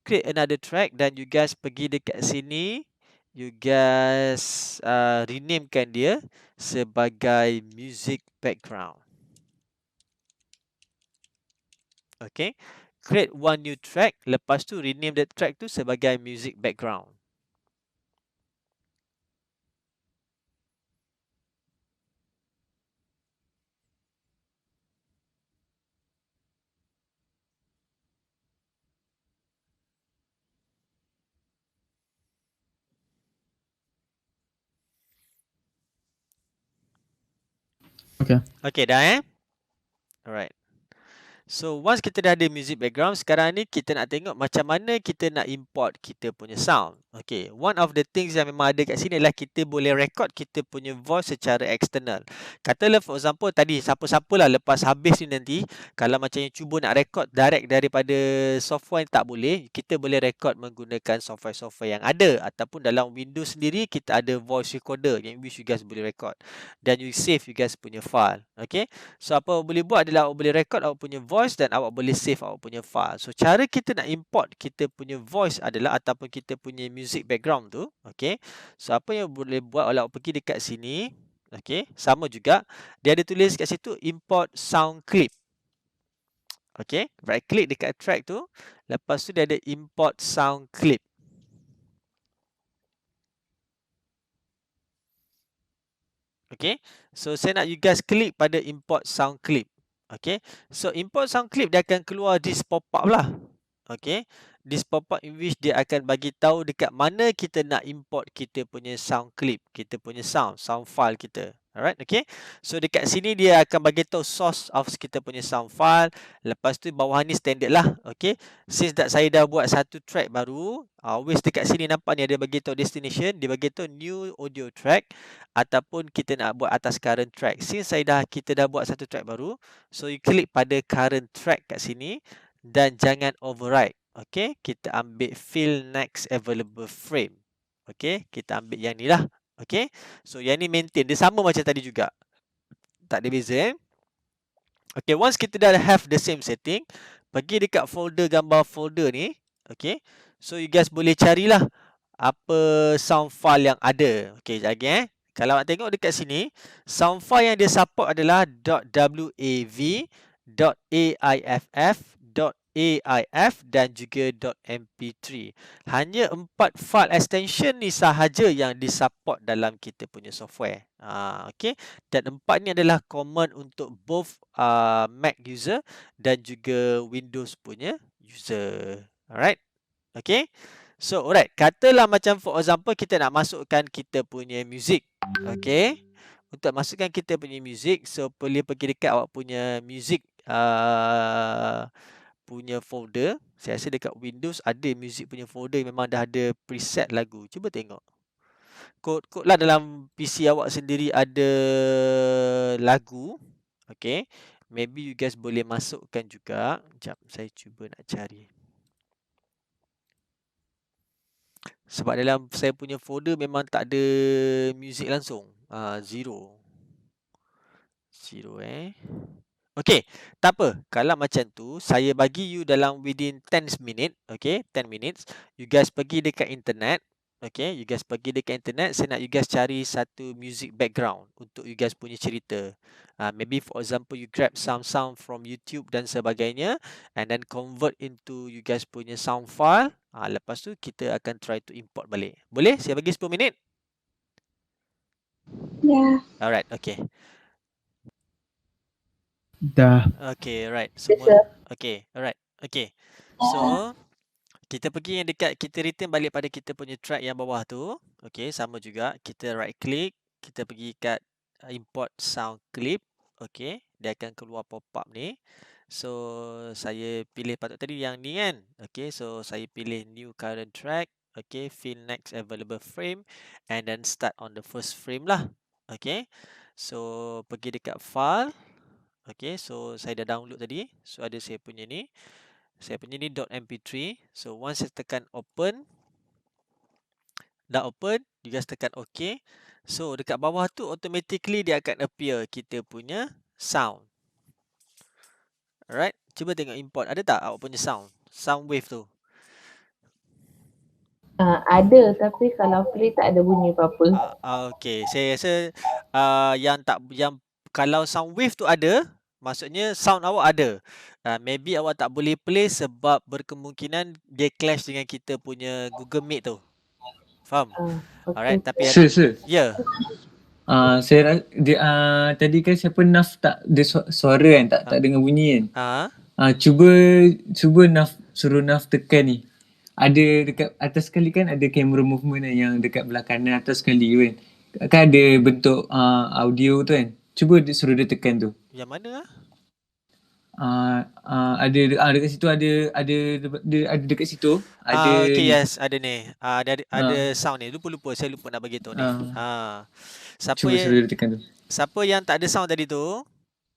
create another track dan you guys pergi dekat sini. You guys renamekan dia sebagai music background. Okay, create one new track, lepas tu rename that track tu sebagai music background. Okay. Okay dah Alright. So once kita dah ada music background, sekarang ni kita nak tengok macam mana kita nak import kita punya sound. Okay, one of the things yang memang ada kat sini adalah kita boleh record kita punya voice secara eksternal. Katalah for example tadi, siapa-siapa lah lepas habis ni nanti, kalau macam yang cuba nak record direct daripada software tak boleh, kita boleh record menggunakan software-software yang ada. Ataupun dalam Windows sendiri, kita ada voice recorder yang which you guys boleh record. Dan you save you guys punya file. Okay, so apa awak boleh buat adalah awak boleh record awak punya voice dan awak boleh save awak punya file. So cara kita nak import kita punya voice adalah ataupun kita punya music background tu, okay. So apa yang boleh buat adalah awak pergi dekat sini, okay. Sama juga, dia ada tulis kat situ import sound clip. Okay, right click dekat track tu, lepas tu dia ada import sound clip. Okay, so saya nak you guys klik pada import sound clip. Okay, so import sound clip dia akan keluar this pop-up lah. Okay, this pop-up in which dia akan bagi tahu dekat mana kita nak import kita punya sound clip, kita punya sound file kita. Alright, okay. So dekat sini dia akan bagi tahu source of kita punya sound file. Lepas tu bawah ni standard lah. Okay, since that saya dah buat satu track baru, always dekat sini nampak ni ada bagi tahu destination, dia bagi tahu new audio track ataupun kita nak buat atas current track. Since kita dah buat satu track baru, so you klik pada current track kat sini dan jangan override. Okay, kita ambil fill next available frame. Okay, kita ambil yang ni lah. Okay, so yang ni maintain, dia sama macam tadi juga, tak ada beza Okay, once kita dah have the same setting, pergi dekat folder gambar folder ni. Okay, so you guys boleh carilah apa sound file yang ada. Okay, sekejap lagi Kalau awak tengok dekat sini, sound file yang dia support adalah .wav, .aiff, .aif dan juga .mp3. Hanya 4 file extension ni sahaja yang disupport dalam kita punya software. Okay, dan 4 ni adalah common untuk both Mac user dan juga Windows punya user. Alright, okay. So alright, katalah macam for example kita nak masukkan kita punya music. Okay, untuk masukkan kita punya music, so boleh pergi dekat awak punya music punya folder. Saya rasa dekat Windows ada music punya folder yang memang dah ada preset lagu. Cuba tengok. Kod lah dalam PC awak sendiri ada lagu. Okay, maybe you guys boleh masukkan juga. Sekejap, saya cuba nak cari. Sebab dalam saya punya folder memang tak ada music langsung. Zero. Okay, tak apa. Kalau macam tu, saya bagi you dalam within 10 minit. Okay, 10 minutes. You guys pergi dekat internet. Okay, you guys pergi dekat internet. Saya nak you guys cari satu music background untuk you guys punya cerita. Maybe for example, you grab some sound from YouTube dan sebagainya. And then convert into you guys punya sound file. Lepas tu, kita akan try to import balik. Boleh? Saya bagi 10 minit. Ya. Alright, okay. Dah. Okay, right. Yes, Semua. sir. Okay, alright. Okay. So, kita pergi yang dekat, kita return balik pada kita punya track yang bawah tu. Okay, sama juga. Kita right click. Kita pergi kat import sound clip. Okay, dia akan keluar pop-up ni. So, saya pilih patut tadi yang ni kan. Okay, so saya pilih new current track. Okay, fill next available frame. And then start on the first frame lah. Okay. So pergi dekat file. Okay, so saya dah download tadi. So ada saya punya ni. Saya punya ni .mp3. So once saya tekan open, dah open, you guys tekan OK. So dekat bawah tu automatically dia akan appear kita punya sound. Alright, cuba tengok import. Ada tak awak punya sound? Sound wave tu. Ada tapi kalau play tak ada bunyi apa-apa. Okay, saya rasa yang kalau sound wave tu ada, maksudnya sound awak ada. Maybe awak tak boleh play sebab berkemungkinan dia clash dengan kita punya Google Meet tu. Faham? Alright, Okay. tapi Sir. ya. Saya dia tadi kan siapa Naf tak ada suara kan, tak dengar bunyi kan. Cuba Naf suruh Naf tekan ni. Ada dekat atas sekali kan ada camera movement yang dekat belah kanan atas sekali kan. Kan ada bentuk audio tu kan. Cuba suruh dia tekan tu. Yang mana ah? Ada dekat situ ada dekat situ ada Okay, ni. yes, ada ni. Ada sound ni. Lupa saya lupa nak bagi tahu ni. Cuba suruh dia tekan tu. Siapa yang tak ada sound tadi tu,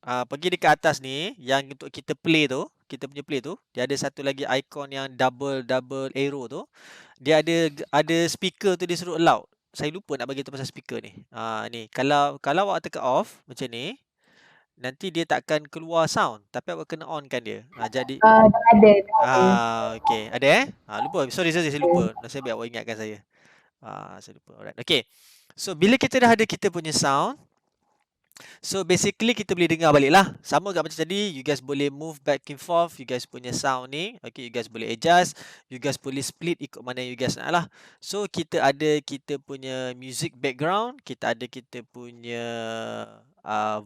pergi dekat atas ni yang untuk kita play tu, kita punya play tu, dia ada satu lagi icon yang double arrow tu. Dia ada speaker tu dia suruh allow. Saya lupa nak bagi tahu pasal speaker ni. Ni kalau awak tekan off macam ni, nanti dia takkan keluar sound, tapi awak kena on kan dia. Jadi Ada. okey, ada lupa. Sorry saya lupa. Nasib baik awak ingatkan saya. Saya lupa. Alright. Okay. So bila kita dah ada kita punya sound, so basically kita boleh dengar balik lah. Sama juga macam tadi, you guys boleh move back and forth, you guys punya sound ni. Okay, you guys boleh adjust, you guys boleh split ikut mana you guys nak lah. So kita ada kita punya music background, kita ada kita punya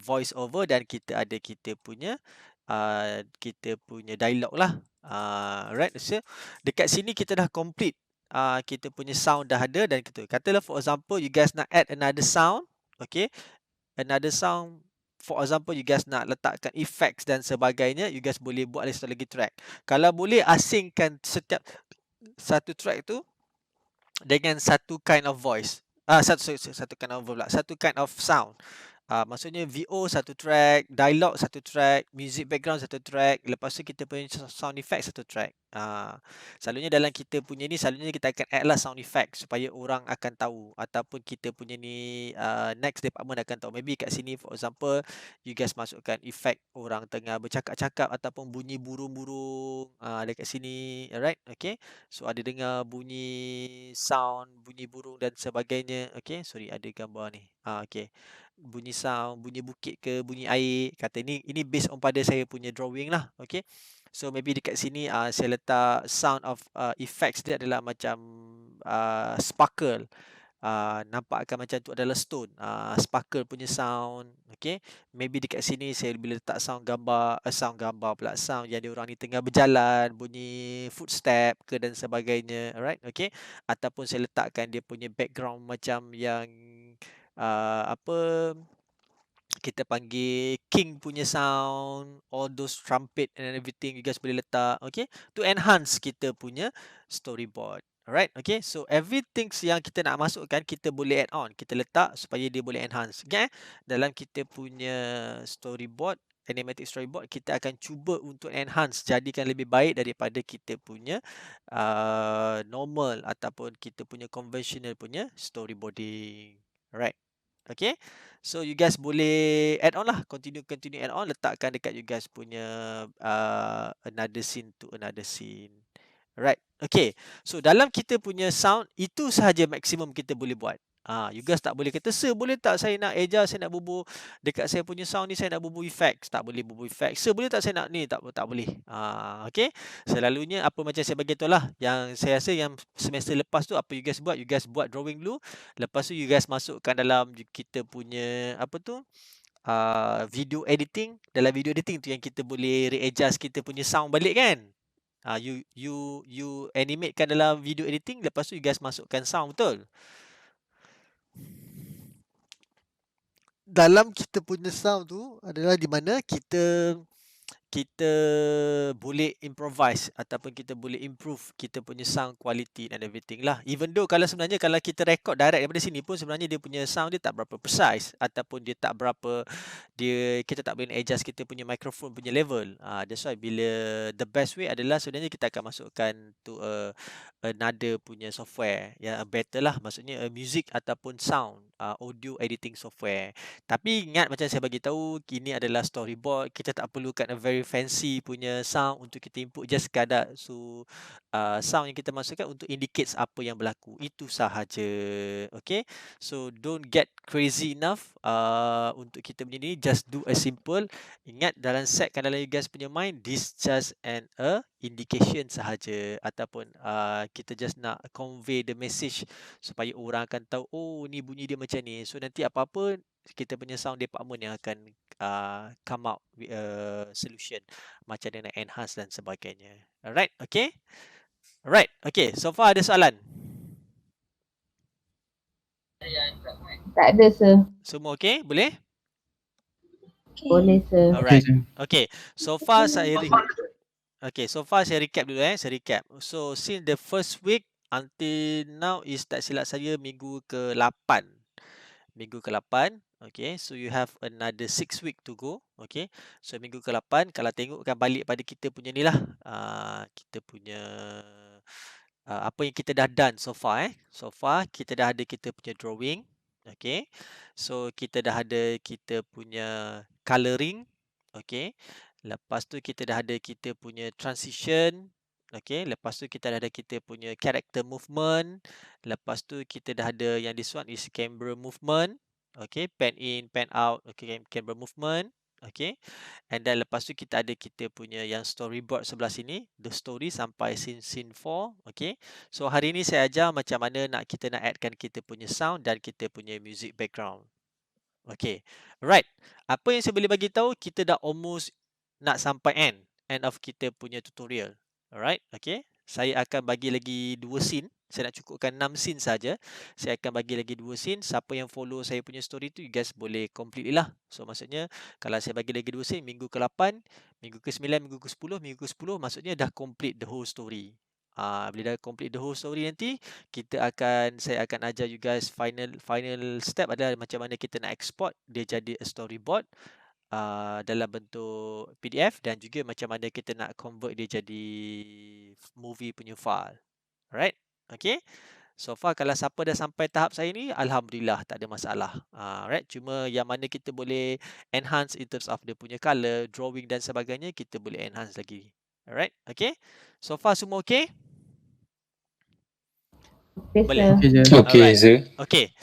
voice over dan kita ada kita punya dialog lah. Right, so dekat sini kita dah complete. Kita punya sound dah ada dan kita katalah for example you guys nak add another sound, okay? Another sound, for example you guys nak letakkan effects dan sebagainya, you guys boleh buat satu lagi track. Kalau boleh asingkan setiap satu track tu dengan satu kind of voice. Satu kind of voice, satu kind of sound. Maksudnya VO satu track, dialog satu track, music background satu track, lepas tu kita punya sound effect satu track. Selalunya dalam kita punya ni, selalunya kita akan add lah sound effect supaya orang akan tahu, ataupun kita punya ni next department akan tahu. Maybe kat sini for example, you guys masukkan effect orang tengah bercakap-cakap ataupun bunyi burung-burung dekat sini, alright, okay. So ada dengar bunyi sound, bunyi burung dan sebagainya, okay. Sorry, ada gambar ni. Okay. Bunyi sound, bunyi bukit ke bunyi air, kata ini based on pada saya punya drawing lah, okay. So maybe dekat sini saya letak sound of effects dia adalah macam sparkle. Nampakkan macam tu adalah stone, sparkle punya sound, okay. Maybe dekat sini saya boleh letak sound gambar pula, sound yang dia orang ni tengah berjalan, bunyi footstep ke dan sebagainya, alright, okay. Ataupun saya letakkan dia punya background macam yang kita panggil king punya sound, all those trumpet and everything you guys boleh letak, okay, to enhance kita punya storyboard. Alright, okay, so everything yang kita nak masukkan kita boleh add on, kita letak supaya dia boleh enhance. Okay, dalam kita punya storyboard, animatic storyboard, kita akan cuba untuk enhance, jadikan lebih baik daripada kita punya normal ataupun kita punya conventional punya storyboarding. Alright. Okay, so you guys boleh add on lah, continue add on, letakkan dekat you guys punya another scene to another scene. Right, okay. So dalam kita punya sound, itu sahaja maksimum kita boleh buat. You guys tak boleh kata, sir boleh tak saya nak adjust, saya nak bubuh dekat saya punya sound ni, saya nak bubuh effects. Tak boleh bubuh effects. Sir boleh tak saya nak ni? Tak boleh. Okay. Selalunya apa macam saya bagi tahu lah, yang saya rasa yang semester lepas tu apa you guys buat drawing dulu. Lepas tu you guys masukkan dalam kita punya video editing. Dalam video editing tu yang kita boleh readjust kita punya sound balik kan. You animatekan dalam video editing, lepas tu you guys masukkan sound, betul? Dalam kita punya sound tu adalah di mana kita kita boleh improvise ataupun kita boleh improve kita punya sound quality and everything lah. Even though kalau sebenarnya kalau kita record direct daripada sini pun sebenarnya dia punya sound dia tak berapa precise ataupun dia tak berapa kita tak boleh adjust kita punya microphone punya level. That's why bila the best way adalah sebenarnya kita akan masukkan to another punya software yang better lah, maksudnya music ataupun sound audio editing software. Tapi ingat macam saya bagi tahu, ini adalah storyboard. Kita tak perlukan a very fancy punya sound untuk kita input, just sekadar sound yang kita masukkan untuk indicates apa yang berlaku. Itu sahaja. Okay. So don't get crazy enough untuk kita punya ni. Just do a simple. Ingat dalam setkan dalam you guys punya mind, this just a indication sahaja ataupun kita just nak convey the message supaya orang akan tahu, oh ni bunyi dia macam ni. So nanti apa-apa kita punya sound department yang akan come out with a solution macam dia nak enhance dan sebagainya. Alright, okay? Alright, okay. So far ada soalan? Tak ada, sir. Semua okay? Boleh? Boleh, sir. Alright. sir. Okay. So far saya recap dulu Saya recap. So since the first week until now is tak silap saya minggu ke-8. Minggu ke-8. Okay, so you have another 6 week to go. Okay, so minggu ke-8 kalau tengokkan balik pada kita punya ni lah, kita punya apa yang kita dah done so far. So far kita dah ada kita punya drawing. Okay, so kita dah ada kita punya colouring. Okay, lepas tu kita dah ada kita punya transition. Okay, lepas tu kita dah ada kita punya character movement. Lepas tu kita dah ada yang this one is camera movement. Okay, pan in, pan out. Okay, camera movement. Okay, and then lepas tu kita ada kita punya yang storyboard sebelah sini, the story sampai scene 4. Okay, so hari ni saya ajar macam mana kita nak addkan kita punya sound dan kita punya music background. Okay, right. Apa yang saya boleh bagi tahu, kita dah almost nak sampai end of kita punya tutorial. Alright, okay. Saya akan bagi lagi 2 scene. Saya nak cukupkan 6 scene saja. Saya akan bagi lagi 2 scene. Siapa yang follow saya punya story tu, you guys boleh complete lah. So maksudnya kalau saya bagi lagi 2 scene, minggu ke-8, minggu ke-9, minggu ke-10, minggu ke-10 maksudnya dah complete the whole story. Bila dah complete the whole story nanti, saya akan ajar you guys final step adalah macam mana kita nak export dia jadi a storyboard dalam bentuk PDF dan juga macam mana kita nak convert dia jadi movie punya file. Alright, okay. So far kalau siapa dah sampai tahap saya ni, alhamdulillah tak ada masalah. Alright, cuma yang mana kita boleh enhance in terms of dia punya color, drawing dan sebagainya, kita boleh enhance lagi. Alright, okay. So far semua okay? Okay, Boleh. sir. Okay, Alright. sir. Okay.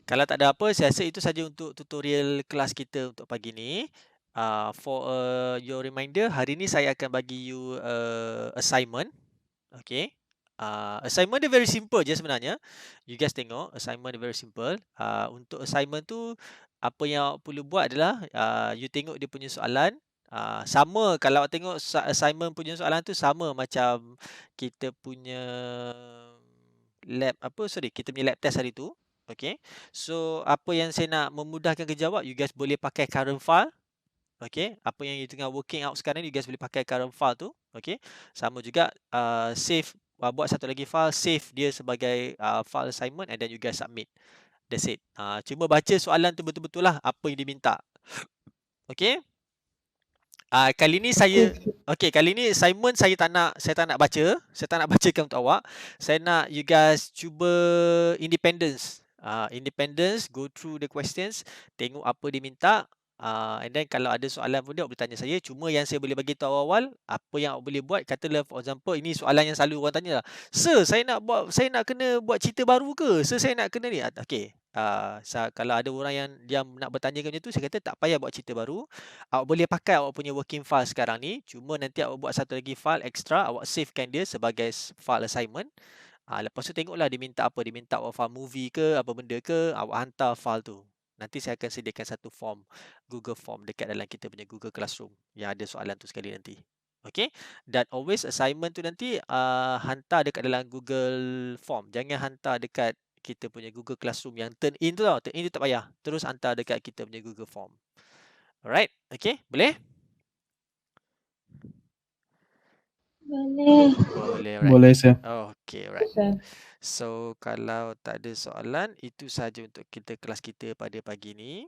Kalau tak ada apa, saya rasa itu saja untuk tutorial kelas kita untuk pagi ni. For your reminder, hari ni saya akan bagi you assignment. Okay. Assignment dia very simple je sebenarnya. You guys tengok, assignment dia very simple. Untuk assignment tu, apa yang awak perlu buat adalah, you tengok dia punya soalan. Sama kalau awak tengok assignment punya soalan tu sama macam kita punya kita punya lab test hari tu. Okay. So apa yang saya nak memudahkan kerja awak, you guys boleh pakai current file. Okay, apa yang you tengah working out sekarang ni, you guys boleh pakai current file tu. Okay, sama juga save, buat satu lagi file, save dia sebagai file assignment and then you guys submit. That's it. Cuma baca soalan tu betul-betul lah apa yang diminta. Okay. Kali ni kali ni assignment saya tak nak baca, saya tak nak bacakan untuk awak. Saya nak you guys cuba independence. Independence, go through the questions, tengok apa dia minta. And then kalau ada soalan pun dia boleh tanya saya. Cuma yang saya boleh bagi tahu awal, apa yang awak boleh buat, katalah for example, ini soalan yang selalu orang tanya lah. Sir, saya nak kena buat cerita baru ke? Sir, saya nak kena ni. Okay. Kalau ada orang yang dia nak bertanya macam tu, saya kata tak payah buat cerita baru. Awak boleh pakai awak punya working file sekarang ni. Cuma nanti awak buat satu lagi file extra, awak savekan dia sebagai file assignment. Lepas tu tengoklah dia minta apa. Dia minta awak file movie ke, apa benda ke, awak hantar file tu. Nanti saya akan sediakan satu form, Google Form dekat dalam kita punya Google Classroom yang ada soalan tu sekali nanti. Okay. Dan always assignment tu nanti hantar dekat dalam Google Form. Jangan hantar dekat kita punya Google Classroom yang turn in tu tau. Turn in tu tak payah. Terus hantar dekat kita punya Google Form. Alright. Okay. Boleh? Boleh. Boleh, right. Boleh sir. Okay, right. Sir. So, kalau tak ada soalan, itu saja untuk kita kelas kita pada pagi ni.